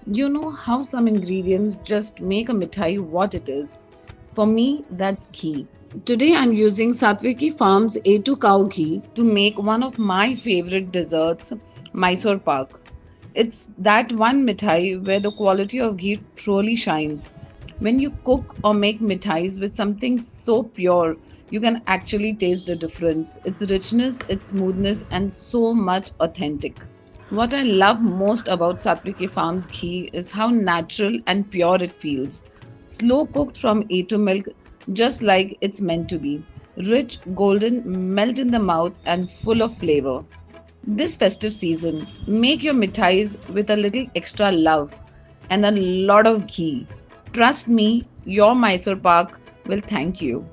You know how some ingredients just make a mithai what it is? For me, that's ghee. Today I'm using Satviki Farm's A2 cow ghee to make one of my favorite desserts, Mysore Pak. It's that one mithai where the quality of ghee truly shines. When you cook or make mithais with something so pure, you can actually taste the difference. Its richness, its smoothness, and so much authentic. What I love most about Satviki Farm's ghee is how natural and pure it feels. Slow cooked from A2 milk, just like it's meant to be. Rich, golden, melt in the mouth, and full of flavor. This festive season, make your mithais with a little extra love and a lot of ghee. Trust me, your Mysore Pak will thank you.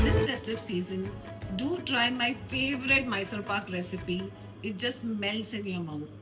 This festive season, do try my favorite Mysore Pak recipe. It just melts in your mouth.